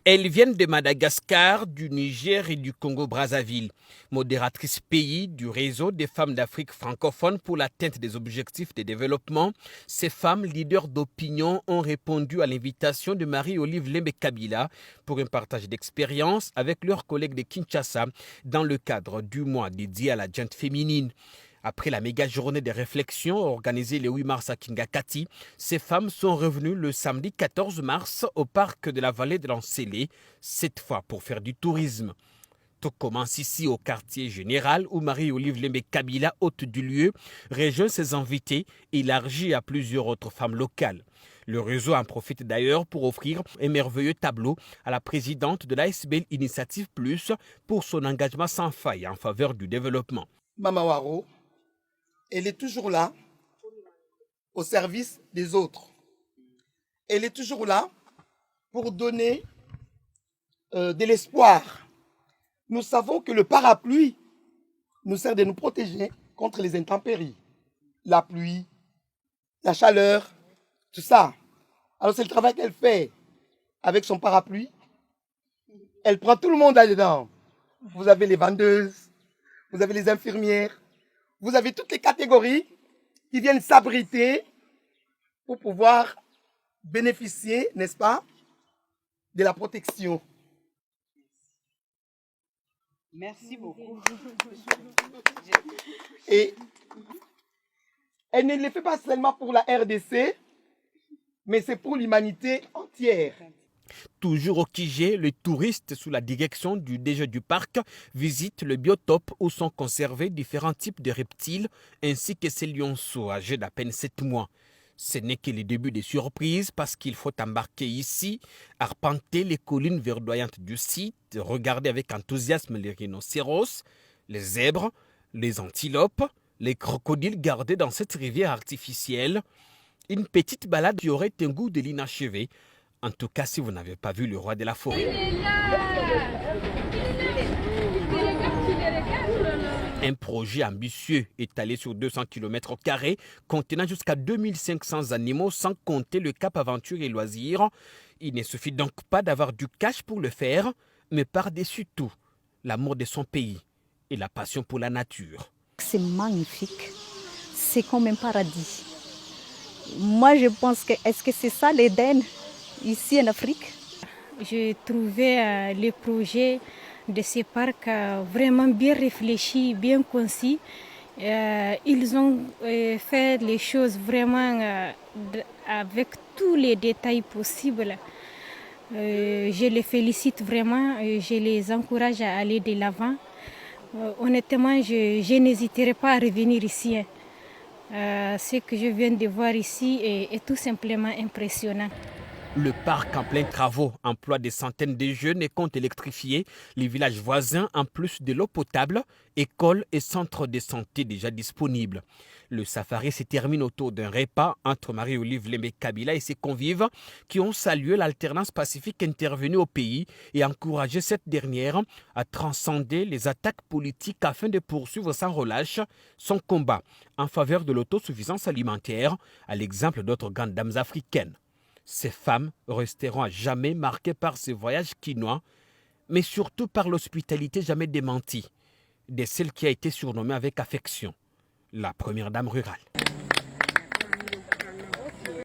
Elles viennent de Madagascar, du Niger et du Congo-Brazzaville. Modératrice pays du réseau des femmes d'Afrique francophone pour l'atteinte des objectifs de développement, ces femmes leaders d'opinion ont répondu à l'invitation de Marie-Olive Lembe-Kabila pour un partage d'expérience avec leurs collègues de Kinshasa dans le cadre du mois dédié à la gente féminine. Après la méga journée de réflexion organisée le 8 mars à Kingakati, ces femmes sont revenues le samedi 14 mars au parc de la vallée de l'Ancélé, cette fois pour faire du tourisme. Tout commence ici au quartier général où Marie-Olive Lembe-Kabila, hôte du lieu, rejoint ses invités et élargit à plusieurs autres femmes locales. Le réseau en profite d'ailleurs pour offrir un merveilleux tableau à la présidente de l'ASBL Initiative Plus pour son engagement sans faille en faveur du développement. Mama Waro, elle est toujours là au service des autres. Elle est toujours là pour donner de l'espoir. Nous savons que le parapluie nous sert de nous protéger contre les intempéries. La pluie, la chaleur, tout ça. Alors c'est le travail qu'elle fait avec son parapluie. Elle prend tout le monde là-dedans. Vous avez les vendeuses, vous avez les infirmières, vous avez toutes les catégories qui viennent s'abriter pour pouvoir bénéficier, n'est-ce pas, de la protection. Merci beaucoup. Et elle ne le fait pas seulement pour la RDC, mais c'est pour l'humanité entière. Toujours au Kijé, les touristes sous la direction du DG du parc visitent le biotope où sont conservés différents types de reptiles ainsi que ces lionceaux âgés d'à peine 7 mois. Ce n'est que le début des surprises parce qu'il faut embarquer ici, arpenter les collines verdoyantes du site, regarder avec enthousiasme les rhinocéros, les zèbres, les antilopes, les crocodiles gardés dans cette rivière artificielle. Une petite balade qui aurait un goût de l'inachevé. En tout cas, si vous n'avez pas vu le roi de la forêt. Un projet ambitieux étalé sur 200 km², contenant jusqu'à 2500 animaux sans compter le Cap Aventure et Loisirs. Il ne suffit donc pas d'avoir du cash pour le faire, mais par-dessus tout, l'amour de son pays et la passion pour la nature. C'est magnifique, c'est comme un paradis. Moi, je pense que est-ce que c'est ça l'Éden ici en Afrique? J'ai trouvé le projet de ces parcs vraiment bien réfléchi, bien concis. Ils ont fait les choses vraiment avec tous les détails possibles. Je les félicite vraiment, je les encourage à aller de l'avant. Honnêtement, je n'hésiterai pas à revenir ici. Ce que je viens de voir ici est tout simplement impressionnant. Le parc en plein travaux emploie des centaines de jeunes et compte électrifier les villages voisins en plus de l'eau potable, écoles et centres de santé déjà disponibles. Le safari se termine autour d'un repas entre Marie-Olive Lembe-Kabila et ses convives qui ont salué l'alternance pacifique intervenue au pays et encouragé cette dernière à transcender les attaques politiques afin de poursuivre sans relâche son combat en faveur de l'autosuffisance alimentaire, à l'exemple d'autres grandes dames africaines. Ces femmes resteront à jamais marquées par ce voyage quinois, mais surtout par l'hospitalité jamais démentie de celle qui a été surnommée avec affection la première dame rurale.